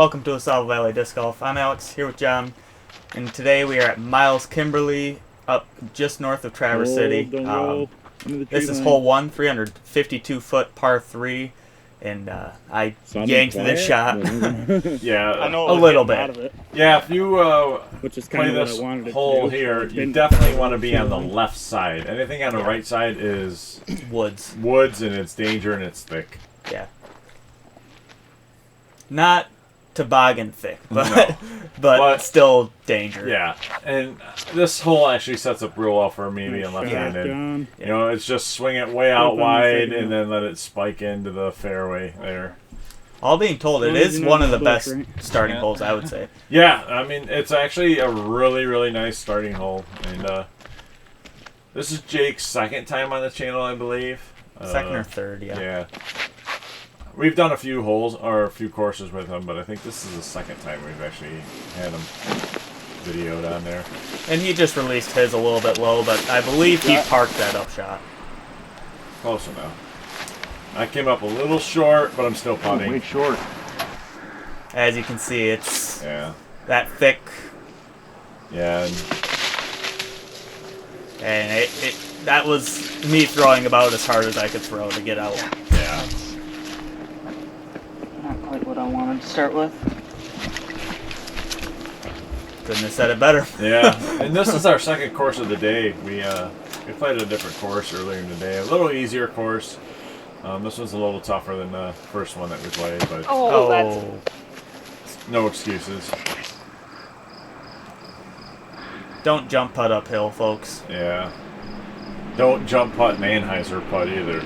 Welcome to Ausable Valley Disc Golf. I'm Alex, here with John, and today we are at Myles Kimmerly, up just north of Traverse City. This is hole 1, 352-foot par 3, and I yanked this shot. Yeah, I know a little bit. Out of it. Yeah, if you Which is play kind of this what I wanted it hole to. here, you definitely want to be on the left side. Anything on the right side is Woods. woods, and it's danger, and it's thick. Yeah. Not toboggan thick, but, No. but still danger. Yeah, and this hole actually sets up real well for maybe a left-handed. Shotgun. You know, it's just swing it way out Open the wide signal. and then let it spike into the fairway there. All being told, it is one of the best starting Yeah. holes, I would say. Yeah, I mean, it's actually a really, really nice starting hole. And this is Jake's second time on the channel, I believe. Second or third, yeah. Yeah. We've done a few holes, or a few courses with him, but I think this is the second time we've actually had him videoed on there. And he just released his a little bit low, but I believe he parked that up shot. Close enough. I came up a little short, but I'm still putting. Way short. As you can see, it's Yeah. that thick, Yeah. and that was me throwing about as hard as I could throw to get out. Yeah. Not quite what I wanted to start with. Couldn't have said it better. Yeah. And this is our second course of the day. We played a different course earlier in the day. A little easier course. This one's a little tougher than the first one that we played, but Oh, no excuses. don't jump putt uphill, folks. Yeah. Don't jump putt and Anheuser putt either.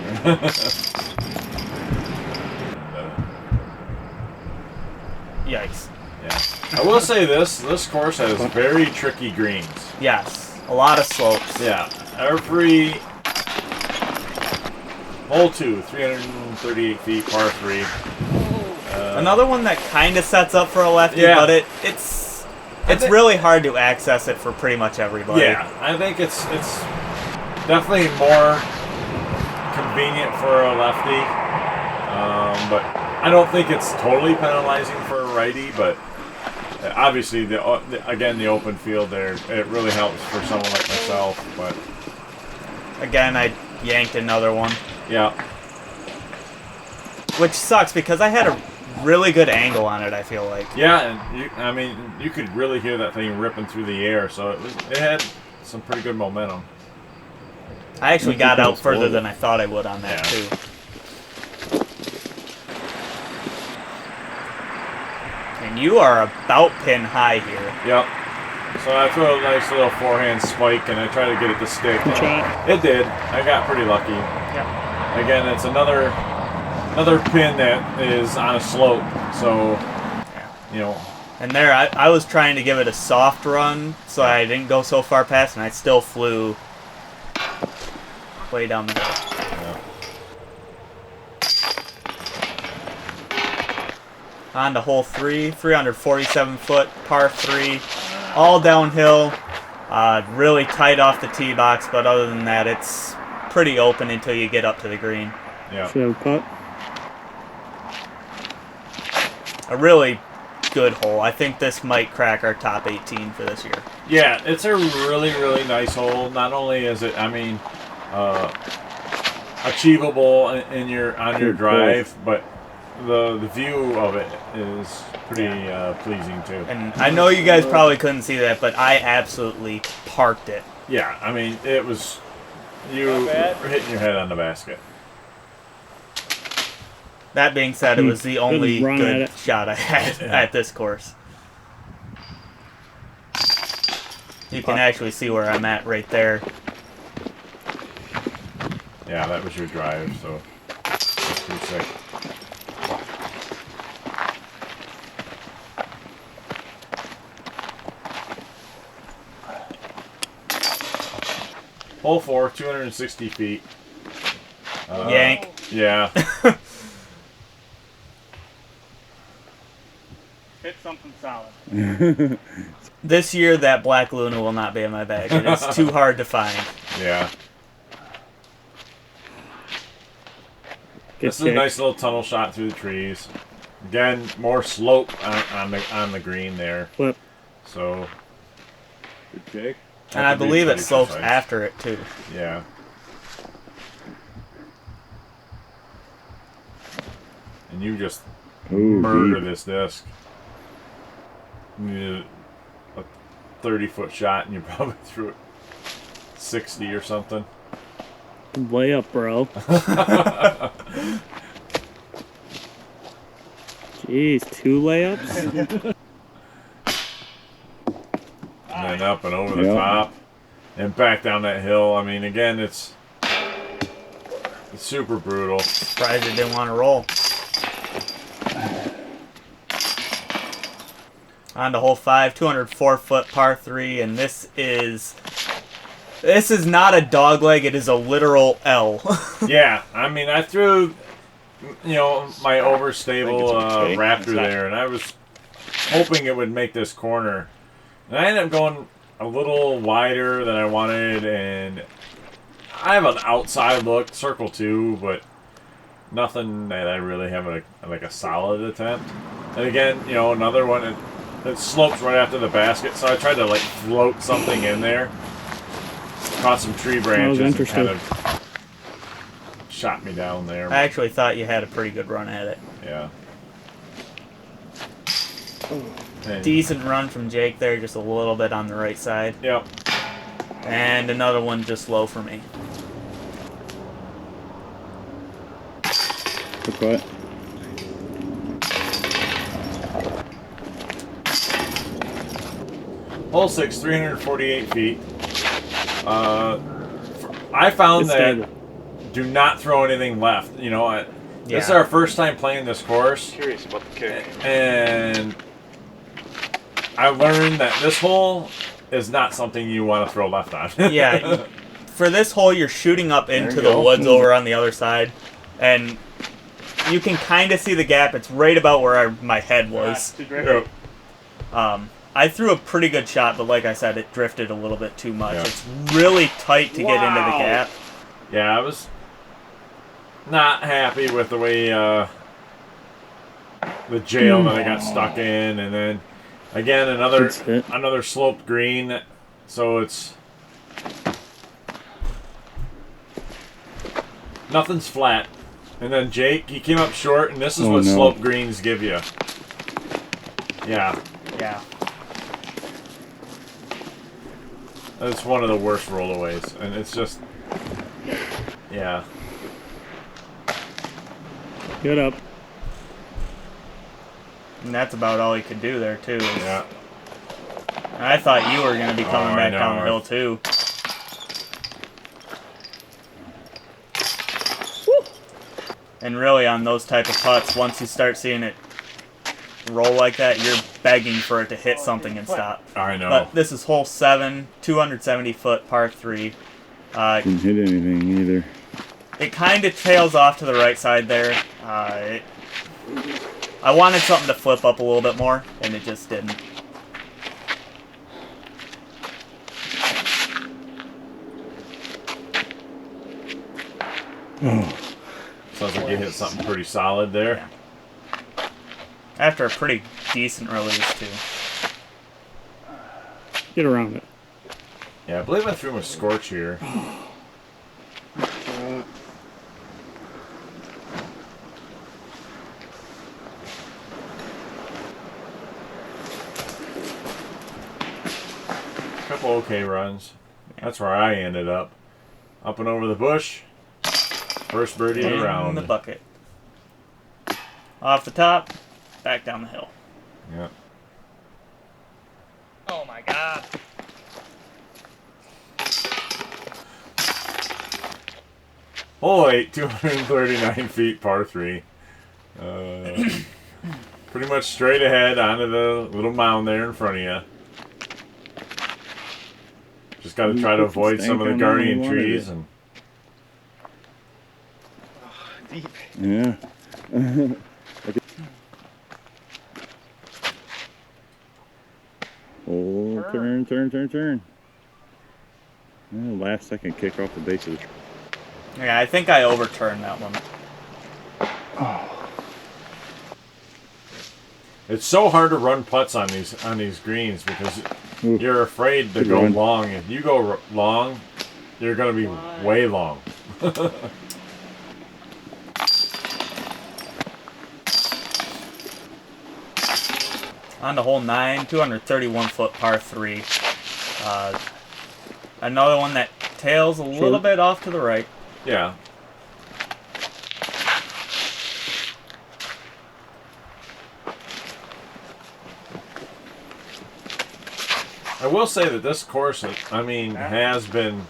Yikes. Yeah. I will say this course has very tricky greens. Yes, a lot of slopes. Yeah. Every hole 2, 338 feet, par 3. Another one that kind of sets up for a lefty, Yeah. but it's really hard to access it for pretty much everybody. Yeah, I think it's definitely more convenient for a lefty, but I don't think it's totally penalizing for a righty. But obviously, again, the open field there, it really helps for someone like myself. But Again, I yanked another one, yeah, which sucks because I had a really good angle on it, I feel like. yeah, and you could really hear that thing ripping through the air, so it had some pretty good momentum. I actually got out further than I thought I would on that, Yeah. too. And you are about pin high here. Yep. So I throw a nice little forehand spike, and I try to get it to stick. Good shot. It did. I got pretty lucky. Yep. Again, it's another pin that is on a slope, so you know. And there, I was trying to give it a soft run, so I didn't go so far past, and I still flew way down the hill. Yeah. On to hole 3, 347-foot par 3, all downhill, really tight off the tee box, but other than that, it's pretty open until you get up to the green. Yeah. Should putt. A really good hole. I think this might crack our top 18 for this year. Yeah, it's a really, really nice hole. Not only is it, achievable on your drive, but the view of it is pretty pleasing too. And I know you guys probably couldn't see that, but I absolutely parked it. Yeah, I mean, it was you were hitting your head on the basket. That being said, it was the only run at good it. shot I had at this course. You can actually see where I'm at right there. Yeah, that was your drive, so that's pretty sick. Hole 4, 260 feet. Yank. Yeah. Hit something solid. This year, that Black Luna will not be in my bag. It is too hard to find. Yeah. This is a nice little tunnel shot through the trees. Again, more slope on the green there. Flip. So, good kick. And I believe it slopes after it too. Yeah. And you just murder this disc. You needed a 30-foot shot, and you probably threw it 60 or something. Layup, bro. Jeez, 2 layups? And then up and over the top. And back down that hill. I mean, again, it's super brutal. Surprised it didn't want to roll. On to hole 5, 204-foot par 3, and this is not a dog leg, it is a literal L. Yeah, I mean, I threw, my overstable Raptor there, and I was hoping it would make this corner. And I ended up going a little wider than I wanted, and I have an outside look, circle 2, but nothing that I really have a solid attempt. And again, another one, it slopes right after the basket, so I tried to float something in there. Caught some tree branches and kind of shot me down there. I actually thought you had a pretty good run at it. Yeah. Decent run from Jake there, just a little bit on the right side. Yep. And another one just low for me. Good putt. Hole 6, 348 feet. I found that do not throw anything left. This is our first time playing this course. Curious about the kick. And I learned that this hole is not something you want to throw left on. Yeah. For this hole, you're shooting up into the woods over on the other side. And you can kind of see the gap. It's right about where my head was. Yep. I threw a pretty good shot, but like I said, it drifted a little bit too much. Yeah. It's really tight to get into the gap. Yeah, I was not happy with the way the jail that I got stuck in, and then again another sloped green, so it's nothing's flat. And then Jake, he came up short, and this is what sloped greens give you. Yeah. Yeah. It's one of the worst rollaways, and it's just, yeah. Get up. And that's about all he could do there, too. Yeah. I thought you were going to be coming back down the hill, too. Woo. And really, on those type of putts, once you start seeing it roll like that, you're begging for it to hit something and stop. I know. But this is hole 7, 270-foot par 3. Didn't hit anything either. It kind of tails off to the right side there. I wanted something to flip up a little bit more, and it just didn't. Sounds like you hit something pretty solid there. Yeah. After a pretty decent release, too. Get around it. Yeah, I believe I threw him a scorch here. Couple okay runs. That's where I ended up. Up and over the bush. First birdie of the round. In the bucket. Off the top. Back down the hill. Yeah. Oh my God. Hole 8, 239 feet, par 3. Pretty much straight ahead onto the little mound there in front of you. Just got to try to avoid some of the guardian trees. And Deep. Yeah. Oh, turn. Oh, last second kick off the base of the tree. Yeah, I think I overturned that one. Oh. It's so hard to run putts on these greens because Ooh. you're afraid to Good go run. long. If you go long, you're going to be way long. On to hole 9, 231-foot par 3. Another one that tails a little bit off to the right. Yeah. I will say that this course, I mean, has been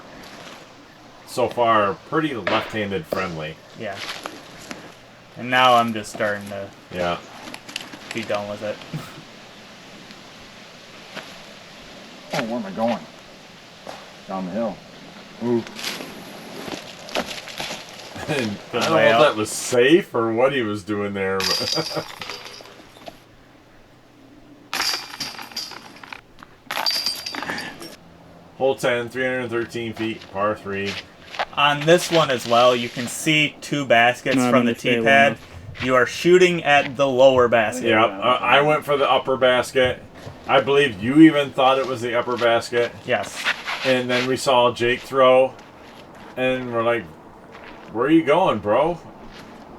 so far pretty left-handed friendly. Yeah. And now I'm just starting to Yeah. be done with it. Oh, where am I going? Down the hill. Ooh. And Good I don't know layout. if that was safe or what he was doing there. But hole 10, 313 feet, par 3. On this one as well, you can see 2 baskets Not from on the the tee table pad. enough. You are shooting at the lower basket. Yeah, I went for the upper basket. I believe you even thought it was the upper basket. Yes. And then we saw Jake throw, and we're like, "Where are you going, bro?"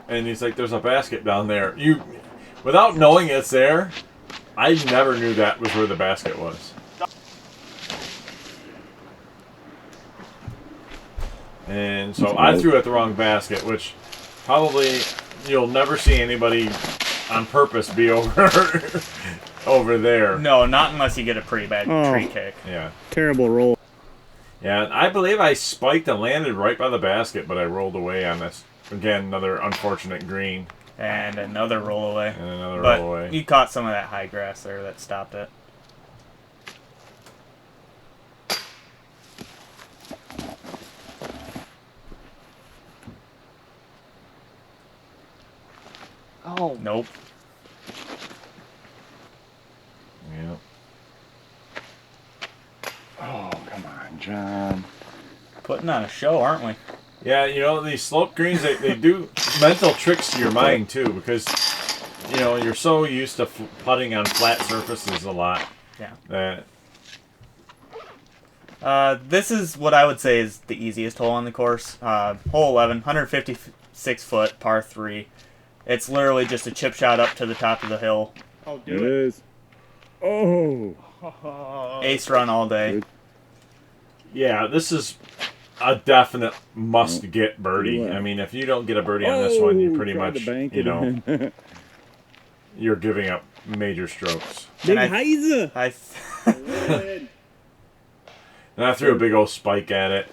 And he's like, "There's a basket down there." Without knowing it's there, I never knew that was where the basket was. And so I threw at the wrong basket, which probably you'll never see anybody on purpose be over there. No, not unless you get a pretty bad tree kick. Yeah. Terrible roll. Yeah, and I believe I spiked and landed right by the basket, but I rolled away on this. Again, another unfortunate green. And another roll away. And another But roll away. you caught some of that high grass there that stopped it. Oh. Nope. Yeah. Oh, come on, John. Putting on a show, aren't we? Yeah, you know, these slope greens, they do mental tricks to your mind, too, because, you know, you're so used to putting on flat surfaces a lot. Yeah. That, This is what I would say is the easiest hole on the course. Hole 11, 156-foot, par 3. It's literally just a chip shot up to the top of the hill. Oh, It is. Oh. Ace run all day. yeah, this is a definite must-get birdie. I mean, if you don't get a birdie on this one, you pretty tried much, to bank you it know, in. you're giving up major strokes. Big And Heiser. And I threw a big old spike at it.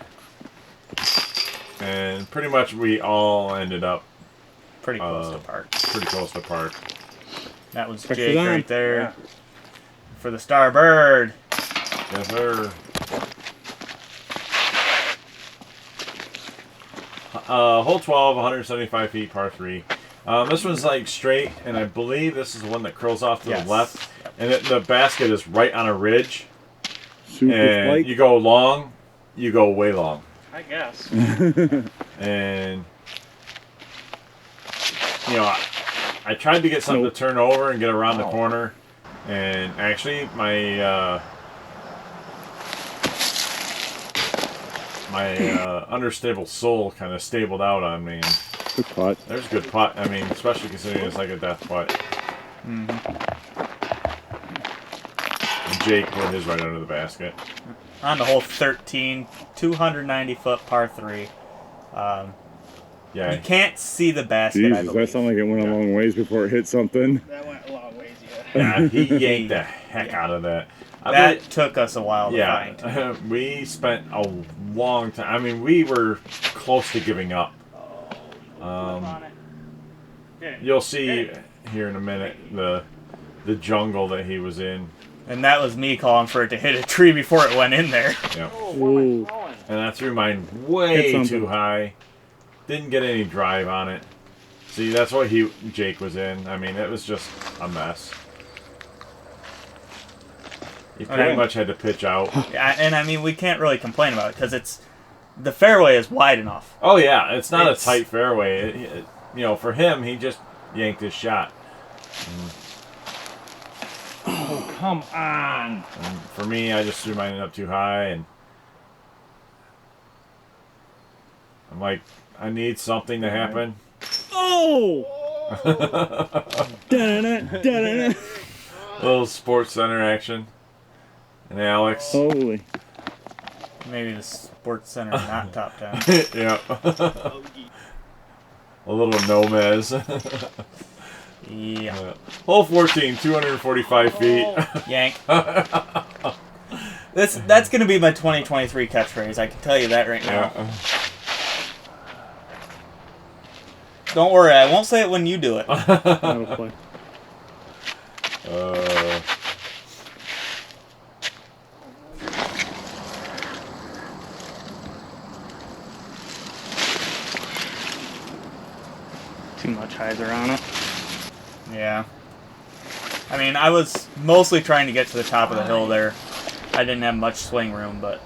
And pretty much we all ended up Pretty close to park. pretty close to park. That was Pressure's Jake on. right there for the Starbird. Yes, sir. Hole 12, 175 feet, par 3. This one's like straight, and I believe this is the one that curls off to Yes. the left. And the basket is right on a ridge. Super And spike. you go long, you go way long. I guess. And, you know, I tried to get something to turn over and get around the corner. And actually, my understable soul kind of stabled out on me. And Good putt. there's a good putt. I mean, especially considering it's like a death putt. And Jake put his right under the basket. On to hole 13, 290-foot, par 3. Yeah, You can't see the basket, I Jesus, believe. that sounded like it went a long ways before it hit something. That went a long ways, yeah. yeah, he yanked the heck out of that. That took us a while to find. Yeah, we spent a long time. I mean, we were close to giving up. on it. Did it. You'll see here in a minute the jungle that he was in. And that was me calling for it to hit a tree before it went in there. Yeah. Oh, where am Ooh. I going? And I threw mine Hit way something. too high. Didn't get any drive on it. See, that's what Jake was in. I mean, it was just a mess. He pretty Okay. much had to pitch out. Yeah, and I mean, we can't really complain about it because the fairway is wide enough. Oh yeah, it's not It's- a tight fairway. You know, for him, he just yanked his shot. Oh, come on. And for me, I just threw mine up too high, and I'm like, I need something to happen. Oh! Da-da-da, da-da-da. Little Sports Center action. And Alex. Holy. Maybe the Sports Center not top 10. Yeah. A little Nomez. Yeah. Hole 14, 245 feet. Yank. That's gonna be my 2023 catchphrase. I can tell you that right now. Yeah. Don't worry, I won't say it when you do it. That'll play. Too much hyzer on it. Yeah. I mean, I was mostly trying to get to the top of the hill there. I didn't have much swing room, but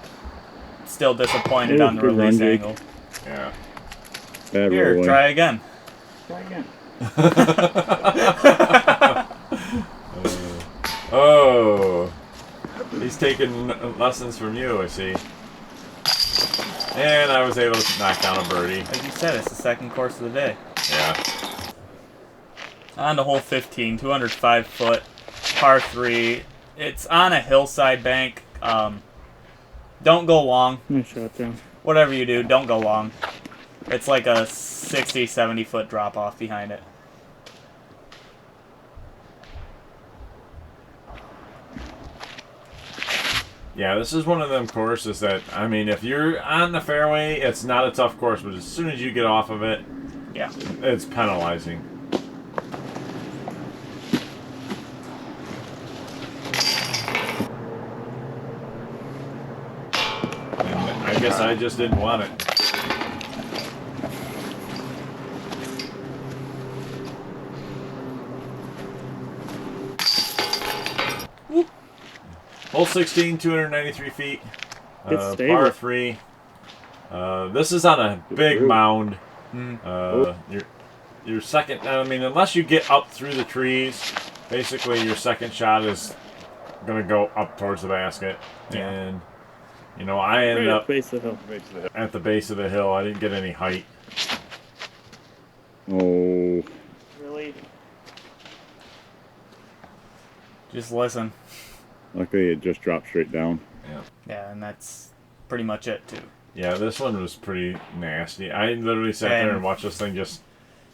still disappointed on the Good run, release Jake. angle. Yeah. Bad Here, rollaway. try again. Try again. Oh. He's taking lessons from you, I see. And I was able to knock down a birdie. Like you said, it's the second course of the day. Yeah. On to hole 15, 205 foot, par 3. It's on a hillside bank. Don't go long. Nice shot, John. Whatever you do, don't go long. It's like a 60, 70 foot drop off behind it. Yeah, this is one of them courses that, I mean, if you're on the fairway, it's not a tough course, but as soon as you get off of it, Yeah. it's penalizing. And I guess I just didn't want it. Hole 16, 293 feet. It's stable. Par 3. This is on a big mound. Your second, I mean, unless you get up through the trees, basically your second shot is going to go up towards the basket. Yeah. And, you know, I ended Right up at the base of the hill. at the base of the hill. I didn't get any height. Oh. Really? Just listen. Luckily, it just dropped straight down. Yeah, and that's pretty much it, too. Yeah, this one was pretty nasty. I literally sat there and watched this thing just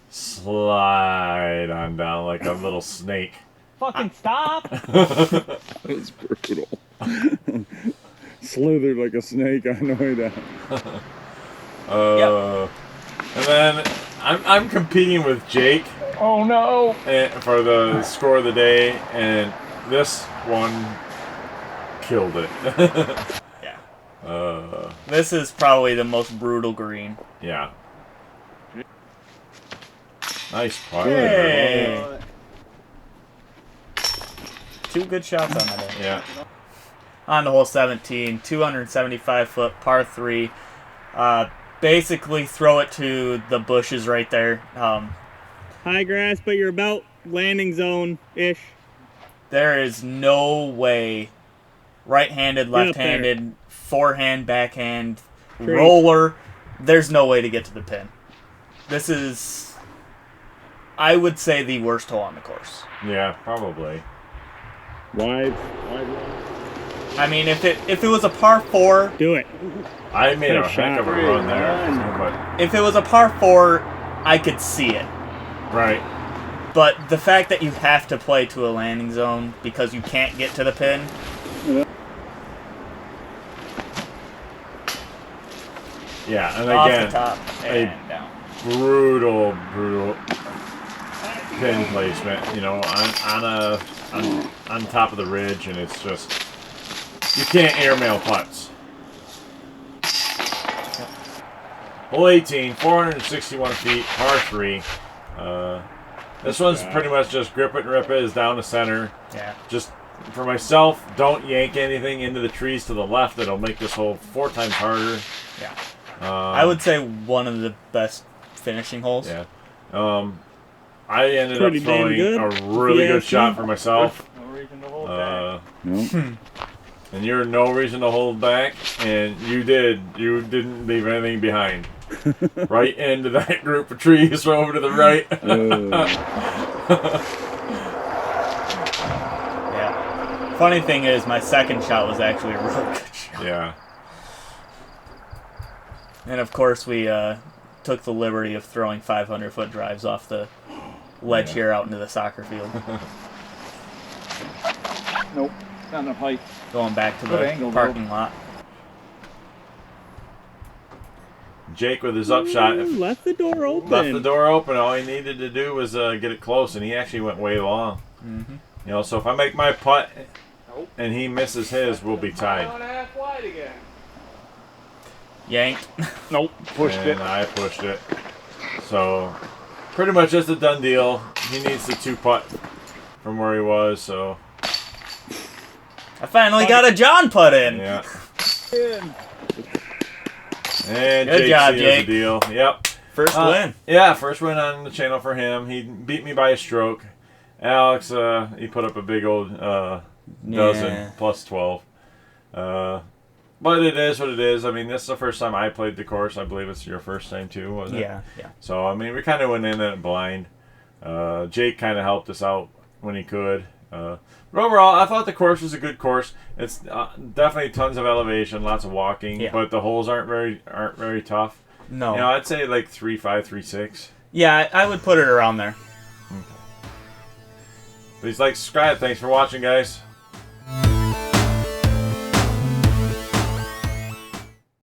slide on down like a little snake. Fucking stop! That was brutal. Slithered like a snake on the way down. And then I'm competing with Jake Oh no! for the score of the day, and this one killed it. Yeah. This is probably the most brutal green. Yeah. Nice putt. Hey! 2 good shots on that day. Yeah. On to hole 17, 275 foot, par 3. Basically, throw it to the bushes right there. High grass, but you're about landing zone-ish. There is no way right-handed, Get up left-handed, forehand, backhand, Great. roller. There's no way to get to the pin. This is, I would say, the worst hole on the course. Yeah, probably. Wide. I mean, if it was a par 4, Do it. I made a Good heck of a shot. run there. Run. if it was a par 4, I could see it. But, right. But the fact that you have to play to a landing zone because you can't get to the pin. Yeah, and Off again, the top and down. brutal pin placement. You know, on top of the ridge, and it's just you can't airmail putts. Hole 18, 461 feet, par 3. This one's pretty much just grip it and rip it. Is down the center. Yeah. Just for myself, don't yank anything into the trees to the left. It'll make this hole 4 times harder. Yeah. I would say one of the best finishing holes. Yeah. I ended up Pretty damn throwing good, a really if you good ask shot me. for myself. reason to hold back. No. And you're no reason to hold back, and you didn't leave anything behind. Right into that group of trees over to the right. Yeah. Funny thing is, my second shot was actually a real good shot. Yeah. And of course, we took the liberty of throwing 500-foot drives off the ledge here out into the soccer field. Nope, not enough height. Going back to Good the angle, parking lot. Jake with his upshot Left the door open. left the door open. All he needed to do was get it close, and he actually went way long. Mm-hmm. You know, so if I make my putt and he misses his, we'll be tied. Half wide again. Yanked. Nope, pushed And it. I pushed it. So pretty much just a done deal. He needs the 2-putt from where he was. So I finally got a John putt in. yeah. In. And Good Jake job, seals Jake. the deal. Yep. First win. Yeah, first win on the channel for him. He beat me by a stroke. Alex, he put up a big old dozen plus 12. But it is what it is. I mean, this is the first time I played the course. I believe it's your first time too, wasn't it? Yeah, yeah. So, I mean, we kind of went in it blind. Jake kind of helped us out when he could. But overall, I thought the course was a good course. It's definitely tons of elevation, lots of walking, Yeah. but the holes aren't very tough. No. You know, I'd say like 3.5, 3.6. Yeah, I would put it around there. Please like, subscribe. Thanks for watching, guys.